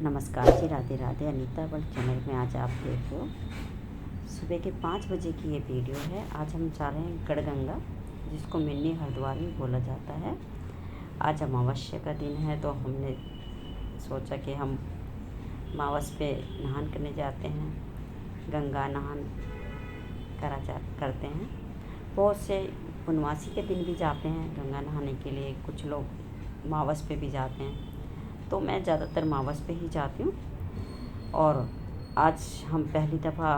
नमस्कार जी, Radhe Radhe. Anita world channel में आज आप देख रहे हो सुबह के 5 बजे की ये वीडियो है। आज हम जा रहे हैं गढ़गंगा, जिसको मिनी हरिद्वार भी बोला जाता है। आज अमावस्या का दिन है, तो हमने सोचा कि हम अमावस पे नहान करने जाते हैं, गंगा नहान करते हैं। बहुत से पूर्णमासी के दिन भी जाते हैं गंगा नहाने के लिए, कुछ लोग अमावस पे भी जाते हैं, तो मैं ज़्यादातर अमावस पे ही जाती हूँ। और आज हम पहली दफ़ा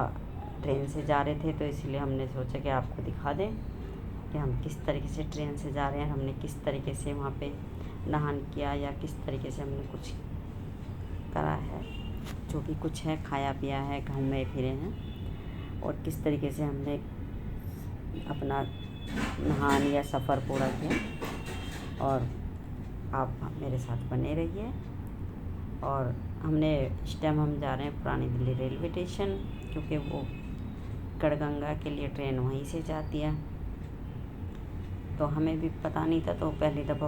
ट्रेन से जा रहे थे, तो इसलिए हमने सोचा कि आपको दिखा दें कि हम किस तरीके से ट्रेन से जा रहे हैं, हमने किस तरीके से वहाँ पे नहान किया या किस तरीके से हमने कुछ करा है, जो भी कुछ है, खाया पिया है, घूमे फिरे हैं, और किस तरीके से हमने अपना नहान या सफ़र पूरा किया। और आप मेरे साथ बने रहिए। और हमने इस टाइम हम जा रहे हैं पुरानी दिल्ली रेलवे स्टेशन, क्योंकि वो गढ़गंगा के लिए ट्रेन वहीं से जाती है। तो हमें भी पता नहीं था, तो पहली दफ़ा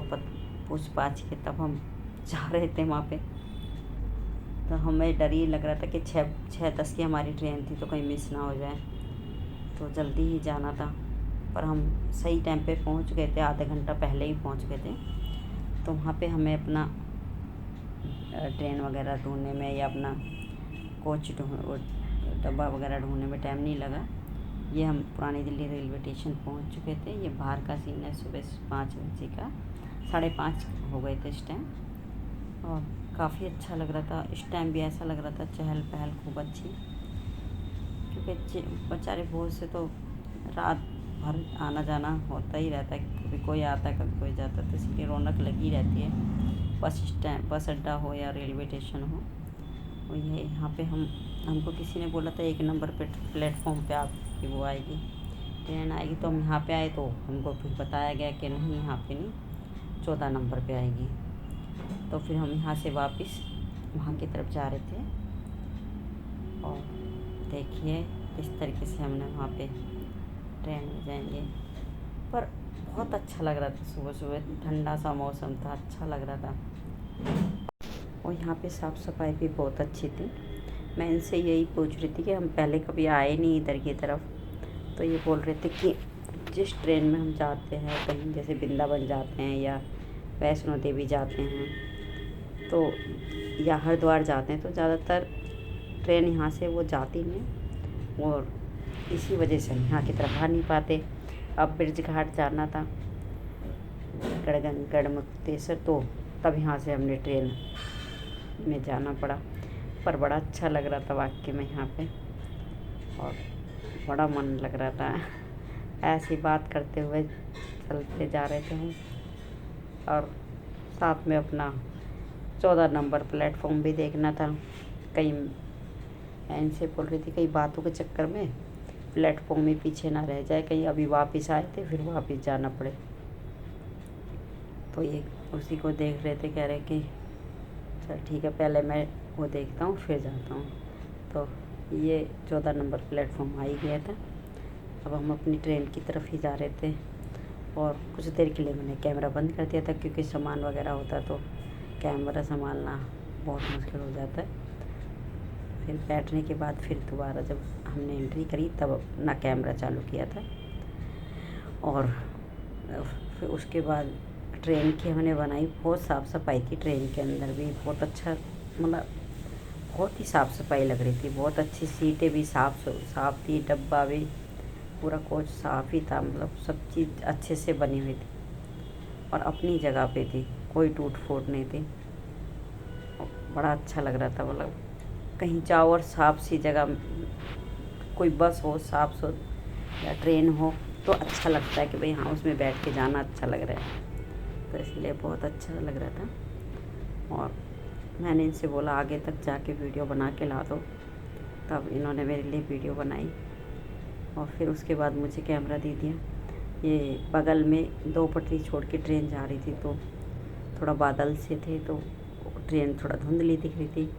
पूछ पाछ के तब हम जा रहे थे वहाँ पे। तो हमें डर ही लग रहा था कि 6:10 की हमारी ट्रेन थी, तो कहीं मिस ना हो जाए, तो जल्दी ही जाना था। पर हम सही टाइम पे पहुँच गए थे, आधा घंटा पहले ही पहुँच गए थे। तो वहाँ पे हमें अपना ट्रेन वगैरह ढूंढने में या अपना कोच डब्बा वगैरह ढूंढने में टाइम नहीं लगा। ये हम पुरानी दिल्ली रेलवे स्टेशन पहुँच चुके थे। ये बाहर का सीन है, सुबह 5 बजे का, 5:30 हो गए थे इस टाइम। और काफ़ी अच्छा लग रहा था, इस टाइम भी ऐसा लग रहा था चहल पहल खूब अच्छी, क्योंकि बेचारे बहुत से तो रात भर आना जाना होता ही रहता है, कभी कोई आता है कभी कोई जाता है, तो इसलिए रौनक लगी रहती है। बस अड्डा हो या रेलवे स्टेशन हो। और ये यहाँ पे हमको किसी ने बोला था 1 नंबर पे प्लेटफॉर्म पे आपकी वो आएगी, ट्रेन आएगी, तो हम यहाँ पे आए, तो हमको फिर बताया गया कि नहीं, यहाँ पे नहीं, 14 नंबर पे आएगी। तो फिर हम यहाँ से वापस वहाँ की तरफ जा रहे थे। और देखिए इस तरीके से हमने वहाँ पे ट्रेन में जाएंगे। पर बहुत अच्छा लग रहा था, सुबह सुबह ठंडा सा मौसम था, अच्छा लग रहा था। और यहाँ पे साफ़ सफाई भी बहुत अच्छी थी। मैं इनसे यही पूछ रही थी कि हम पहले कभी आए नहीं इधर की तरफ, तो ये बोल रहे थे कि जिस ट्रेन में हम जाते हैं, कहीं जैसे वृंदावन जाते हैं या वैष्णो देवी जाते हैं, तो या हरिद्वार जाते हैं, तो ज़्यादातर ट्रेन यहाँ से वो जाती नहीं, और इसी वजह से हम यहाँ की तरफ आ नहीं पाते। अब ब्रिज घाट जाना था, गढ़मुक्तेश्वर, तो तब यहाँ से हमने ट्रेन में जाना पड़ा। पर बड़ा अच्छा लग रहा था वाकई में यहाँ पे, और बड़ा मन लग रहा था। ऐसी बात करते हुए चलते जा रहे थे हम, और साथ में अपना 14 नंबर प्लेटफॉर्म भी देखना था। कहीं इनसे बोल रही थी कई बातों के चक्कर में प्लेटफॉर्म में पीछे ना रह जाए, कहीं अभी वापस आए थे फिर वापस जाना पड़े। तो ये उसी को देख रहे थे, कह रहे कि चल ठीक है, पहले मैं वो देखता हूँ फिर जाता हूँ। तो ये 14 नंबर प्लेटफॉर्म आ ही गया था। अब हम अपनी ट्रेन की तरफ ही जा रहे थे, और कुछ देर के लिए मैंने कैमरा बंद कर दिया था, क्योंकि सामान वगैरह होता तो कैमरा संभालना बहुत मुश्किल हो जाता है। फिर बैठने के बाद फिर दोबारा जब हमने एंट्री करी, तब अपना कैमरा चालू किया था। और फिर उसके बाद ट्रेन की हमने बनाई, बहुत साफ़ सफाई थी ट्रेन के अंदर भी, बहुत अच्छा, मतलब बहुत ही साफ़ सफाई लग रही थी, बहुत अच्छी सीटें भी साफ़ थी, डब्बा भी पूरा कोच साफ़ ही था, मतलब सब चीज़ अच्छे से बनी हुई थी और अपनी जगह पे थी, कोई टूट फूट नहीं थी। बड़ा अच्छा लग रहा था, मतलब कहीं जाओ और साफ़ सी जगह, कोई बस हो साफ़ सुथरा या ट्रेन हो, तो अच्छा लगता है कि भाई हाँ, उसमें बैठ के जाना अच्छा लग रहा है। तो इसलिए बहुत अच्छा लग रहा था। और मैंने इनसे बोला आगे तक जाके वीडियो बना के ला दो, तब इन्होंने मेरे लिए वीडियो बनाई, और फिर उसके बाद मुझे कैमरा दे दिया। ये बगल में 2 पटरी छोड़ के ट्रेन जा रही थी, तो थोड़ा बादल से थे, तो ट्रेन थोड़ा धुंधली दिख रही थी।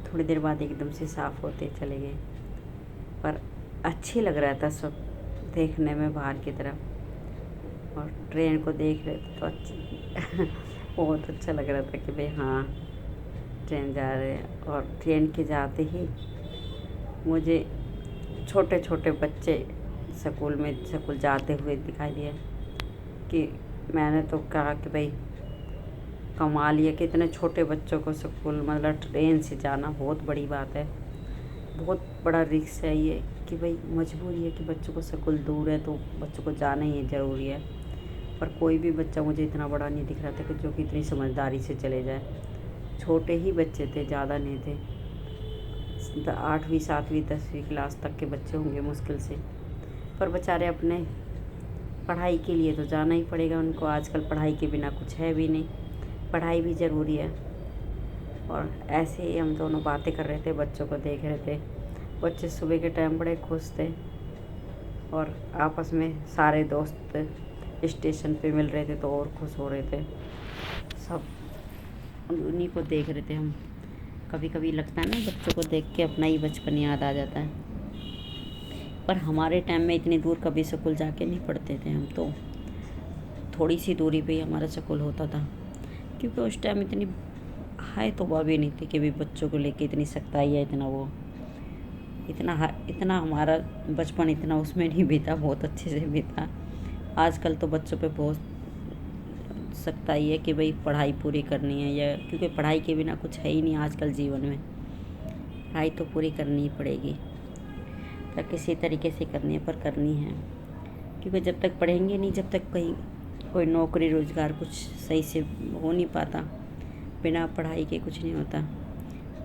थोड़ी देर बाद एकदम से साफ़ होते चले गए, पर अच्छी लग रहा था सब देखने में बाहर की तरफ, और ट्रेन को देख रहे थे तो अच्छा बहुत अच्छा लग रहा था कि भाई हाँ, ट्रेन जा रहे हैं और ट्रेन के जाते ही मुझे छोटे छोटे बच्चे स्कूल जाते हुए दिखाई दिए कि मैंने तो कहा कि भाई कमाल ये कि इतने छोटे बच्चों को स्कूल मतलब ट्रेन से जाना बहुत बड़ी बात है, बहुत बड़ा रिस्क है ये कि भाई मजबूरी है कि बच्चों को स्कूल दूर है तो बच्चों को जाना ही ज़रूरी है। पर कोई भी बच्चा मुझे इतना बड़ा नहीं दिख रहा था कि जो कि इतनी समझदारी से चले जाए। छोटे ही बच्चे थे, ज़्यादा नहीं थे, 8वीं 7वीं 10वीं क्लास तक के बच्चे होंगे मुश्किल से। पर बेचारे अपने पढ़ाई के लिए तो जाना ही पड़ेगा उनको। आजकल पढ़ाई के बिना कुछ है भी नहीं, पढ़ाई भी ज़रूरी है। और ऐसे ही हम दोनों बातें कर रहे थे, बच्चों को देख रहे थे। बच्चे सुबह के टाइम बड़े खुश थे और आपस में सारे दोस्त स्टेशन पे मिल रहे थे तो और खुश हो रहे थे। सब उन्हीं को देख रहे थे हम। कभी कभी लगता है ना बच्चों को देख के अपना ही बचपन याद आ जाता है। पर हमारे टाइम में इतनी दूर कभी स्कूल जाके नहीं पढ़ते थे हम तो, थोड़ी सी दूरी पे ही हमारा स्कूल होता था। क्योंकि उस टाइम इतनी हाय तौबा भी नहीं थी कि भी बच्चों को लेके इतनी सख्ताई है, इतना हमारा बचपन इतना उसमें नहीं बीता, बहुत अच्छे से बीता। आजकल तो बच्चों पे बहुत सख्ताई है कि भाई पढ़ाई पूरी करनी है, या क्योंकि पढ़ाई के बिना कुछ है ही नहीं आजकल जीवन में। पढ़ाई तो पूरी करनी ही पड़ेगी, या किसी तरीके से करनी है पर करनी है। क्योंकि जब तक पढ़ेंगे नहीं, जब तक कहीं कोई नौकरी रोज़गार कुछ सही से हो नहीं पाता, बिना पढ़ाई के कुछ नहीं होता।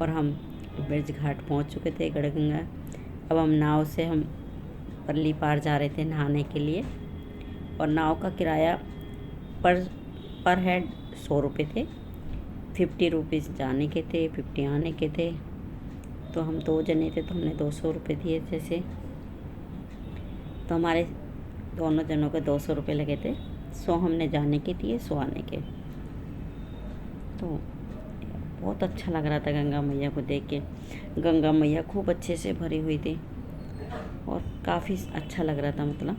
और हम ब्रिज घाट पहुँच चुके थे गढ़गंगा। अब हम नाव से हम पल्ली पार जा रहे थे नहाने के लिए। और नाव का किराया पर हेड 100 रुपये थे। 50 रुपीज़ जाने के थे, 50 आने के थे। तो हम 2 जने थे तो हमने 200 रुपये दिए जैसे। तो हमारे दोनों जनों के 200 रुपये लगे थे। 100 हमने जाने के दिए, 100 आने के। तो बहुत अच्छा लग रहा था गंगा मैया को देख के। गंगा मैया खूब अच्छे से भरी हुई थी और काफ़ी अच्छा लग रहा था मतलब।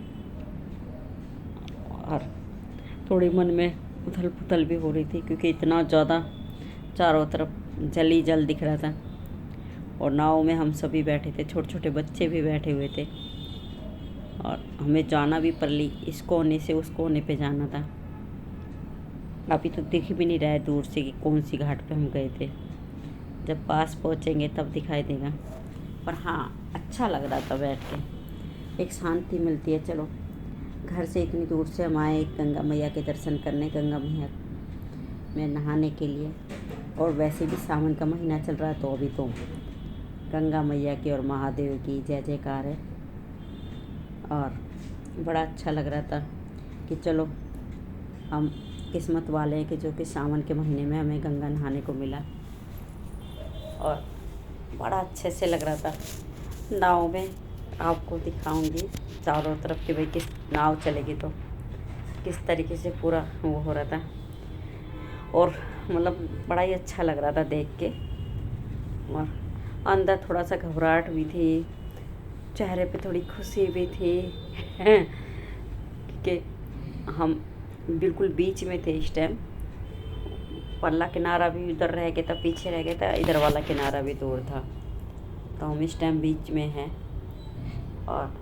और थोड़ी मन में उथल पुथल भी हो रही थी क्योंकि इतना ज़्यादा चारों तरफ जल ही जल दिख रहा था। और नाव में हम सभी बैठे थे, छोटे छोटे बच्चे भी बैठे हुए थे। और हमें जाना भी पल्ली, इस कोने से उस कोने पे जाना था। अभी तो दिख भी नहीं रहा है दूर से कि कौन सी घाट पे हम गए थे। जब पास पहुँचेंगे तब दिखाई देगा। पर हाँ, अच्छा लग रहा था बैठ के, एक शांति मिलती है। चलो, घर से इतनी दूर से हम आए गंगा मैया के दर्शन करने, गंगा मैया में नहाने के लिए। और वैसे भी सावन का महीना चल रहा है तो अभी तो गंगा मैया की और महादेव की जय जयकार है। और बड़ा अच्छा लग रहा था कि चलो हम किस्मत वाले हैं कि जो कि सावन के महीने में हमें गंगा नहाने को मिला। और बड़ा अच्छे से लग रहा था। नाव में आपको दिखाऊंगी चारों तरफ कि भाई किस नाव चलेगी तो किस तरीके से पूरा वो हो रहा था। और मतलब बड़ा ही अच्छा लग रहा था देख के। और अंदर थोड़ा सा घबराहट भी थी, चेहरे पे थोड़ी खुशी भी थी कि हम बिल्कुल बीच में थे इस टाइम। पल्ला किनारा भी उधर रह गया था, पीछे रह गया था, इधर वाला किनारा भी दूर था। तो हम इस टाइम बीच में हैं और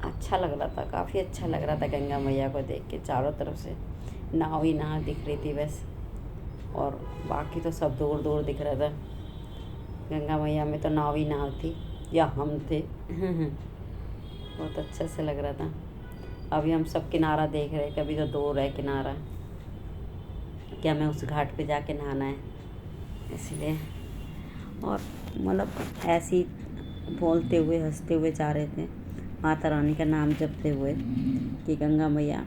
अच्छा लग रहा था, काफ़ी अच्छा लग रहा था गंगा मैया को देख के। चारों तरफ से नाव ही नाव दिख रही थी बस, और बाकी तो सब दूर दूर दिख रहा था। गंगा मैया में तो नाव ही नाव थी या हम थे बहुत अच्छा से लग रहा था। अभी हम सब किनारा देख रहे, कभी तो दूर है किनारा, क्या हमें उस घाट पे जाके नहाना है इसलिए। और मतलब ऐसे ही बोलते हुए हंसते हुए जा रहे थे, माता रानी का नाम जपते हुए कि गंगा मैया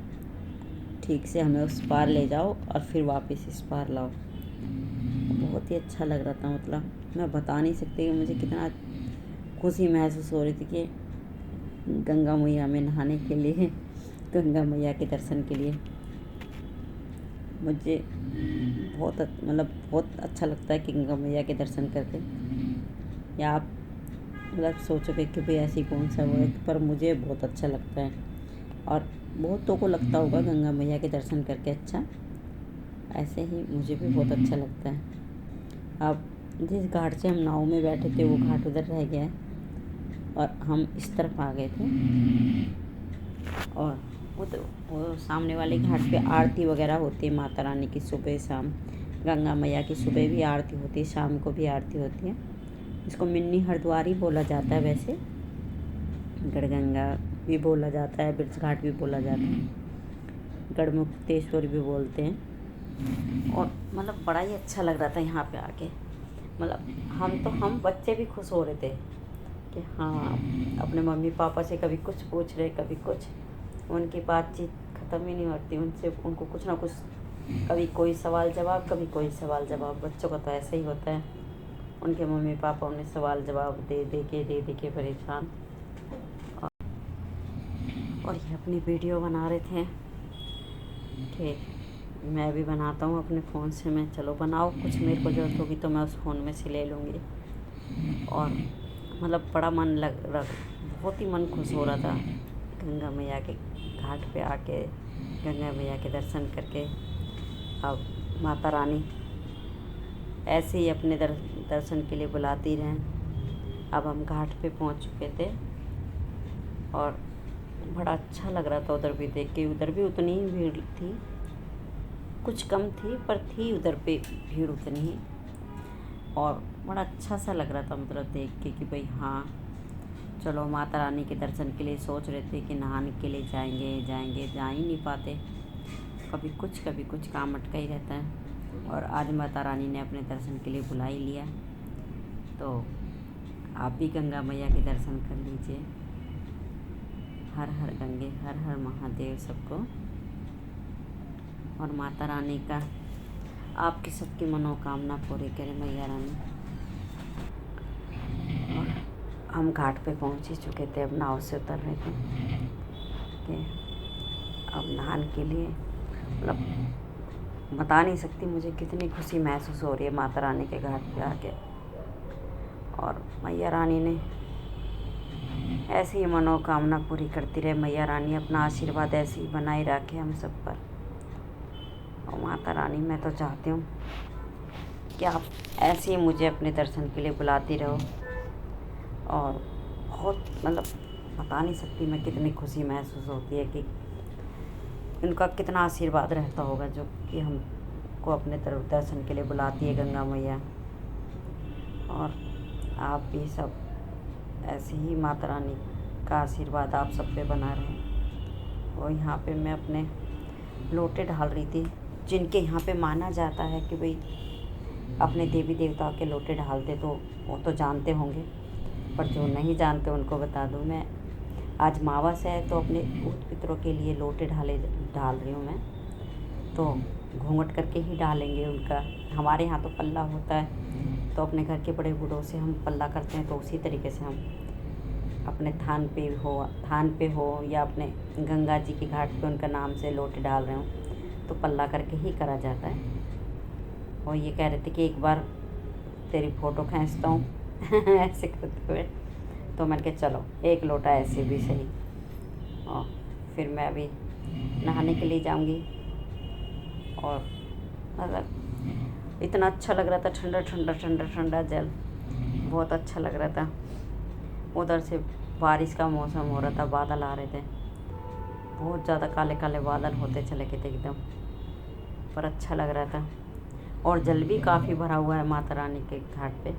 ठीक से हमें उस पार ले जाओ और फिर वापस इस पार लाओ। बहुत ही अच्छा लग रहा था, मतलब मैं बता नहीं सकती कि मुझे कितना खुशी महसूस हो रही थी कि गंगा मैया में नहाने के लिए, गंगा मैया के दर्शन के लिए। मुझे बहुत अच्छा लगता है कि गंगा मैया के दर्शन करके। या आप मतलब सोचोगे कि भाई ऐसी कौन सा वो है, पर मुझे बहुत अच्छा लगता है। और बहुतों को लगता होगा गंगा मैया के दर्शन करके अच्छा, ऐसे ही मुझे भी बहुत अच्छा लगता है। आप जिस घाट से हम नाव में बैठे थे वो घाट उधर रह गया है और हम इस तरफ आ गए थे। और वो सामने वाले घाट पे आरती वगैरह होती है माता रानी की सुबह शाम। गंगा मैया की सुबह भी आरती होती है, शाम को भी आरती होती है। इसको मिन्नी हरिद्वार ही बोला जाता है, वैसे गढ़गंगा भी बोला जाता है, बिरज घाट भी बोला जाता है, गढ़मुक्तेश्वर भी बोलते हैं। और मतलब बड़ा ही अच्छा लग रहा था यहाँ पे आके। मतलब हम बच्चे भी खुश हो रहे थे कि हाँ, अपने मम्मी पापा से कभी कुछ पूछ रहे, कभी कुछ। उनकी बातचीत ख़त्म ही नहीं होती, उनको कुछ ना कुछ, कभी कोई सवाल जवाब, कभी कोई सवाल जवाब। बच्चों का तो ऐसा ही होता है, उनके मम्मी पापा उन्हें सवाल जवाब दे दे के परेशान। और ये अपनी वीडियो बना रहे थे कि मैं भी बनाता हूँ अपने फ़ोन से। मैं चलो बनाओ, कुछ मेरे को ज़रूरत होगी तो मैं उस फ़ोन में से ले लूँगी। और मतलब बड़ा बहुत ही मन खुश हो रहा था गंगा मैया के घाट पे आके, गंगा मैया के दर्शन करके। अब माता रानी ऐसे ही अपने दर्शन के लिए बुलाती रहें। अब हम घाट पे पहुंच चुके थे और बड़ा अच्छा लग रहा था उधर भी देख के। उधर भी उतनी ही भीड़ थी, कुछ कम थी पर थी उधर पे भीड़ उतनी ही। और बड़ा अच्छा सा लग रहा था मतलब देख के कि भाई हाँ, चलो माता रानी के दर्शन के लिए सोच रहे थे कि नहाने के लिए जाएंगे, जा ही नहीं पाते। कभी कुछ काम अटका ही रहता है। और आज माता रानी ने अपने दर्शन के लिए बुला ही लिया, तो आप भी गंगा मैया के दर्शन कर लीजिए। हर हर गंगे, हर हर महादेव सबको। और माता रानी का आपकी सबकी मनोकामना पूरी करे मैया रानी। और हम घाट पे पहुंच ही चुके थे, अब नाव से उतर रहे थे कि अब नहाने के लिए। मतलब बता नहीं सकती मुझे कितनी खुशी महसूस हो रही है माता रानी के घाट पे आके। और मैया रानी ने ऐसी ही मनोकामना पूरी करती रहे। मैया रानी अपना आशीर्वाद ऐसे ही बनाए रखे हम सब पर। और माता रानी, मैं तो चाहती हूँ कि आप ऐसे ही मुझे अपने दर्शन के लिए बुलाती रहो। और बहुत मतलब बता नहीं सकती मैं कितनी खुशी महसूस होती है कि उनका कितना आशीर्वाद रहता होगा, जो कि हमको अपने तरफ दर्शन के लिए बुलाती है गंगा मैया। और आप भी सब ऐसे ही माता रानी का आशीर्वाद आप सब पे बना रहे। और यहाँ पे मैं अपने लोटे ढाल रही थी, जिनके यहाँ पे माना जाता है कि भाई अपने देवी देवता के लोटे ढालते, तो वो तो जानते होंगे, पर जो नहीं जानते उनको बता दूँ मैं। आज मावस है तो अपने भूत पितरों के लिए लोटे ढाल रही हूँ मैं। तो घूंघट करके ही डालेंगे उनका। हमारे यहाँ तो पल्ला होता है, तो अपने घर के बड़े बूढ़ों से हम पल्ला करते हैं, तो उसी तरीके से हम अपने थान पे हो या अपने गंगा जी के घाट पे उनका नाम से लोटे डाल रहे हूँ, तो पल्ला करके ही करा जाता है। और ये कह रहे थे कि एक बार तेरी फ़ोटो खींचता हूँ ऐसे करते हुए, तो मैंने कहा चलो एक लोटा ऐसे भी सही। और फिर मैं अभी नहाने के लिए जाऊंगी। और मतलब इतना अच्छा लग रहा था, ठंडा ठंडा ठंडा ठंडा जल, बहुत अच्छा लग रहा था। उधर से बारिश का मौसम हो रहा था, बादल आ रहे थे, बहुत ज़्यादा काले काले बादल होते चले गए थे एकदम, पर अच्छा लग रहा था। और जल भी काफ़ी भरा हुआ है माता रानी के घाट पे,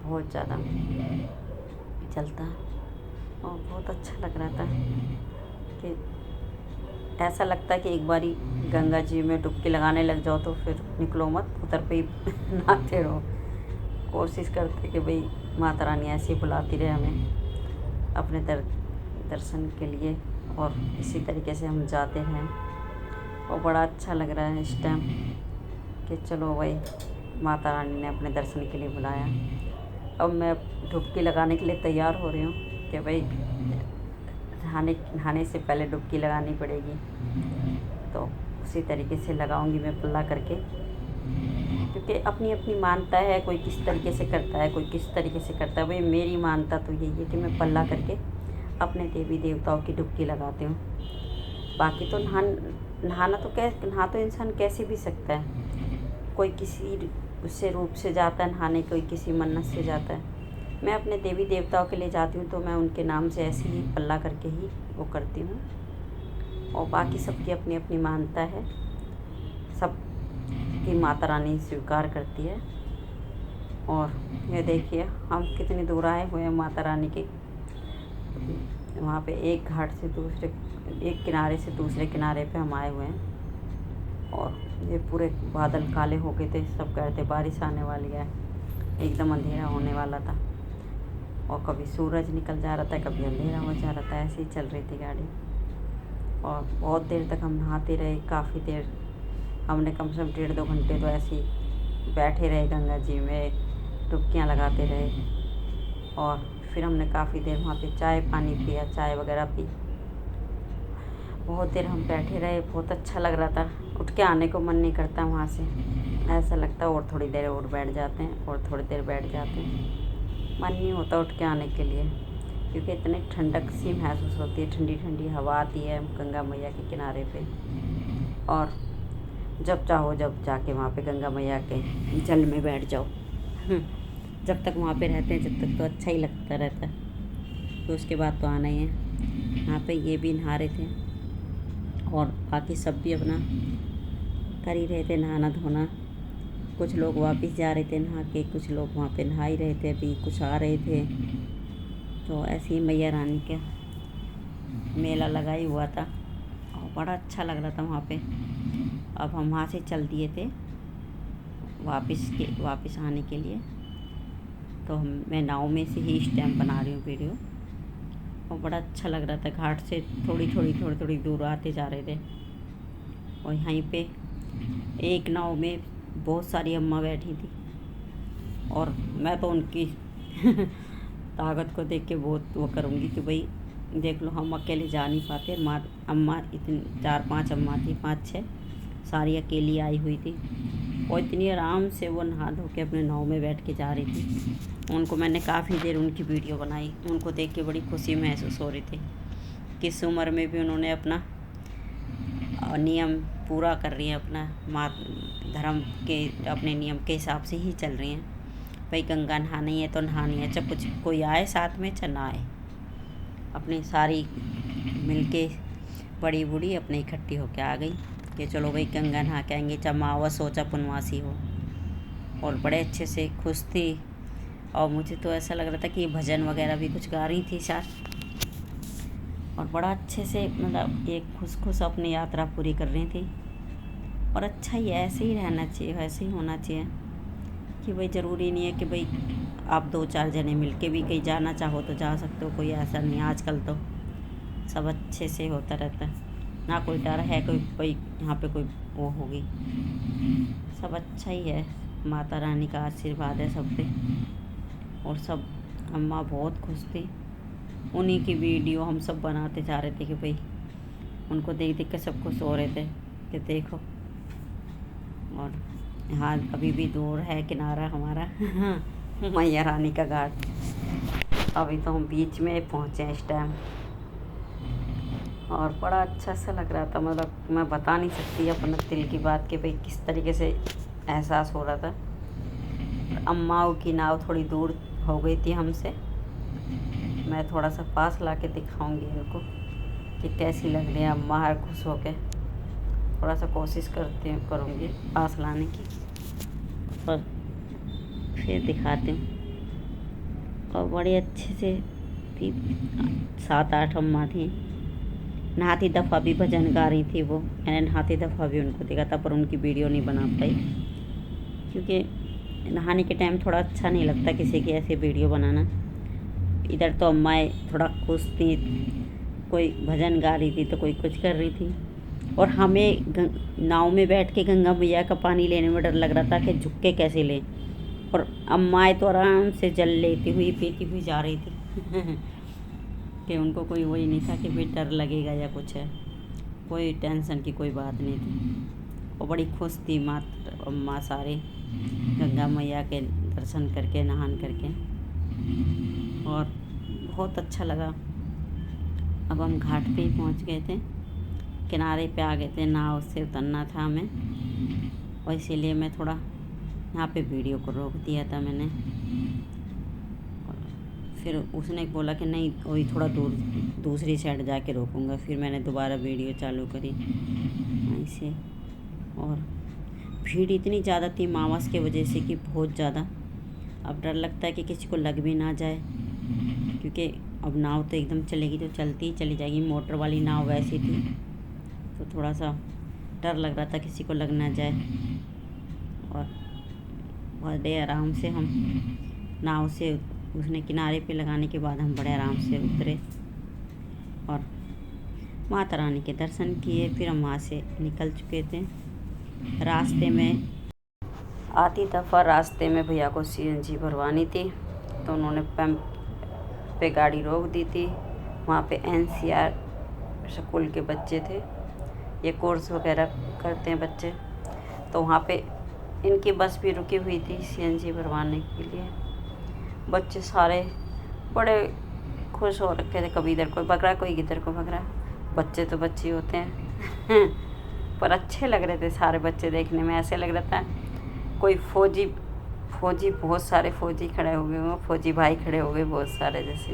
बहुत ज़्यादा चलता है। और बहुत अच्छा लग रहा था कि ऐसा लगता है कि एक बारी गंगा जी में डुबकी लगाने लग जाओ तो फिर निकलो मत, उधर पे ही नहाते रहो। कोशिश करते कि भाई माता रानी ऐसे ही बुलाती रहे हमें अपने दर्शन के लिए, और इसी तरीके से हम जाते हैं। और बड़ा अच्छा लग रहा है इस टाइम कि चलो भाई माता रानी ने अपने दर्शन के लिए बुलाया। अब मैं डुबकी लगाने के लिए तैयार हो रही हूँ कि भाई नहाने से पहले डुबकी लगानी पड़ेगी, तो उसी तरीके से लगाऊंगी मैं पल्ला करके। क्योंकि अपनी अपनी मानता है, कोई किस तरीके से करता है, कोई किस तरीके से करता है। भाई मेरी मानता तो यही है कि मैं पल्ला करके अपने देवी देवताओं की डुबकी लगाती हूँ। बाकी तो नहा तो इंसान कैसे भी सकता है, कोई किसी उससे रूप से जाता है नहाने, कोई किसी मन्नत से जाता है। मैं अपने देवी देवताओं के लिए जाती हूँ तो मैं उनके नाम से ऐसे ही पल्ला करके ही वो करती हूँ। और बाकी सबकी अपनी अपनी मान्यता है, सब की माता रानी स्वीकार करती है। और ये देखिए हम कितनी दूर आए हुए हैं माता रानी के वहाँ पे, एक घाट से दूसरे, एक किनारे से दूसरे किनारे पे हम आए हुए हैं। और ये पूरे बादल काले हो गए थे, सब कह रहे थे बारिश आने वाली है, एकदम अंधेरा होने वाला था। और कभी सूरज निकल जा रहा था, कभी अंधेरा हो जा रहा था, ऐसे ही चल रही थी गाड़ी। और बहुत देर तक हम नहाते रहे, काफ़ी देर हमने कम से कम 1.5-2 घंटे तो ऐसे ही बैठे रहे गंगा जी में, डुबकियाँ लगाते रहे। और फिर हमने काफ़ी देर वहाँ पे चाय पानी पिया, चाय वगैरह पी। बहुत देर हम बैठे रहे, बहुत अच्छा लग रहा था। उठ के आने को मन नहीं करता वहाँ से, ऐसा लगता है और थोड़ी देर और बैठ जाते हैं, और थोड़ी देर बैठ जाते हैं, मन नहीं होता उठ के आने के लिए, क्योंकि इतनी ठंडक सी महसूस होती है, ठंडी ठंडी हवा आती है गंगा मैया के किनारे पे। और जब चाहो जब जाके वहाँ पे गंगा मैया के जल में बैठ जाओ। जब तक वहाँ पे रहते हैं जब तक तो अच्छा ही लगता रहता है, तो उसके बाद तो आना ही है। यहाँ पे ये भी नहा रहे थे और बाकी सब भी अपना कर ही रहे थे, नहाना धोना। कुछ लोग वापस जा रहे थे नहा के, कुछ लोग वहाँ पे नहा ही रहे थे, अभी कुछ आ रहे थे। तो ऐसे ही मैया रानी का मेला लगा ही हुआ था और बड़ा अच्छा लग रहा था वहाँ पे। अब हम वहाँ से चल दिए थे वापस आने के लिए, तो मैं नाव में से ही इस टाइम बना रही हूँ वीडियो। और बड़ा अच्छा लग रहा था, घाट से थोड़ी दूर आते जा रहे थे। और यहीं पे एक नाव में बहुत सारी अम्मा बैठी थी, और मैं तो उनकी ताकत को देख के बहुत वो करूँगी कि भाई देख लो, हम अकेले जा नहीं पाते। अम्मा इतनी 4-5 अम्मा थी, 5-6 सारी अकेली आई हुई थी, और इतनी आराम से वो नहा धो के अपने नाव में बैठ के जा रही थी। उनको मैंने काफ़ी देर उनकी वीडियो बनाई, उनको देख के बड़ी खुशी महसूस हो रही थी। किस उम्र में भी उन्होंने अपना नियम पूरा कर रही हैं, अपना धर्म के अपने नियम के हिसाब से ही चल रही हैं। भाई गंगा नहानी है तो नहानी है, चाहे कुछ कोई आए साथ में चाहे ना आए, अपनी सारी मिलके बड़ी बूढ़ी अपने इकट्ठी होके आ गई कि चलो भाई गंगा नहा के आएंगे, चाहे अमावस हो चाहे पुनवासी हो। और बड़े अच्छे से खुश थी। और मुझे तो ऐसा लग रहा था कि भजन वगैरह भी कुछ गा रही थी शायद, और बड़ा अच्छे से मतलब एक खुश अपनी यात्रा पूरी कर रही थी। और अच्छा ही है, ऐसे ही रहना चाहिए, वैसे ही होना चाहिए कि भाई ज़रूरी नहीं है कि भाई आप 2-4 जने मिलके भी कहीं जाना चाहो तो जा सकते हो, कोई ऐसा नहीं। आजकल तो सब अच्छे से होता रहता है, ना कोई डर है कोई यहाँ पे कोई वो होगी, सब अच्छा ही है। माता रानी का आशीर्वाद है सब पे। और सब अम्मा बहुत खुश थी, उन्हीं की वीडियो हम सब बनाते जा रहे थे कि भाई उनको देख देख के सब खुश हो रहे थे कि देखो। और यहाँ अभी भी दूर है किनारा हमारा मैया रानी का घाट। अभी तो हम बीच में पहुँचे हैं इस टाइम, और बड़ा अच्छा सा लग रहा था। मतलब मैं बता नहीं सकती अपना दिल की बात कि भाई किस तरीके से एहसास हो रहा था। अम्माओं की नाव थोड़ी दूर हो गई थी हमसे, मैं थोड़ा सा पास ला के दिखाऊँगी इनको कि कैसी लग रही है अम्मा, हर खुश हो के। थोड़ा सा कोशिश करूँगी पास लाने की, और फिर दिखाती हूँ। और बड़े अच्छे से थी, 7-8 अम्मा थी। नहाती दफ़ा भी भजन गा रही थी वो, मैंने नहाती दफ़ा भी उनको देखा था, पर उनकी वीडियो नहीं बना पाई क्योंकि नहाने के टाइम थोड़ा अच्छा नहीं लगता किसी की ऐसी वीडियो बनाना। इधर तो अम्माएँ थोड़ा खुश थी, कोई भजन गा रही थी तो कोई कुछ कर रही थी। और हमें नाव में बैठ के गंगा मैया का पानी लेने में डर लग रहा था कि झुक के कैसे लें, और अम्माएँ तो आराम से जल लेती हुई पीती हुई जा रही थी कि उनको कोई वही नहीं था कि भाई डर लगेगा या कुछ है, कोई टेंशन की कोई बात नहीं थी। और बड़ी खुश थी अम्मा सारे गंगा मैया के दर्शन करके, नहान करके, और बहुत अच्छा लगा। अब हम घाट पे ही पहुंच गए थे, किनारे पे आ गए थे, नाव से उतरना था हमें, और इसीलिए मैं थोड़ा यहाँ पे वीडियो को रोक दिया था मैंने। फिर उसने बोला कि नहीं वही थोड़ा दूर दूसरी साइड जाके रोकूंगा। फिर मैंने दोबारा वीडियो चालू करी वहीं से। और भीड़ इतनी ज़्यादा थी मावस के वजह से कि बहुत ज़्यादा। अब डर लगता है कि किसी को लग भी ना जाए, क्योंकि अब नाव तो एकदम चलेगी तो चलती ही चली जाएगी। मोटर वाली नाव वैसी थी तो थोड़ा सा डर लग रहा था किसी को लग ना जाए। और बड़े आराम से हम नाव से उसने किनारे पे लगाने के बाद हम बड़े आराम से उतरे और माता रानी के दर्शन किए। फिर हम वहाँ से निकल चुके थे। रास्ते में आती दफ़ा रास्ते में भैया को सीएनजी भरवानी थी तो उन्होंने पंप पे गाड़ी रोक दी थी। वहाँ पे एनसीआर स्कूल के बच्चे थे, ये कोर्स वगैरह करते हैं बच्चे, तो वहाँ पे इनकी बस भी रुकी हुई थी सीएनजी भरवाने के लिए। बच्चे सारे बड़े खुश हो रखे थे, कभी इधर कोई भग रहा कोई इधर को भग रहा। बच्चे तो बच्चे होते हैं पर अच्छे लग रहे थे सारे बच्चे देखने में। ऐसे लग रहा था कोई फौजी बहुत सारे फौजी खड़े हो गए, फौजी भाई खड़े हो गए बहुत सारे जैसे।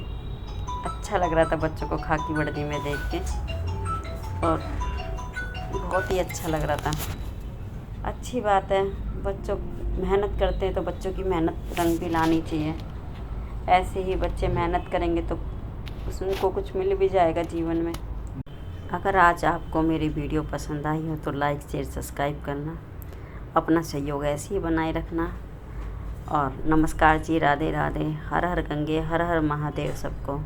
अच्छा लग रहा था बच्चों को खाकी वर्दी में देख के और बहुत ही अच्छा लग रहा था। अच्छी बात है, बच्चों मेहनत करते हैं तो बच्चों की मेहनत रंग भी लानी चाहिए। ऐसे ही बच्चे मेहनत करेंगे तो उनको कुछ मिल भी जाएगा जीवन में। अगर आज आपको मेरी वीडियो पसंद आई हो तो लाइक शेयर सब्सक्राइब करना, अपना सहयोग ऐसे ही बनाए रखना। और नमस्कार जी, राधे राधे, हर हर गंगे, हर हर महादेव सबको।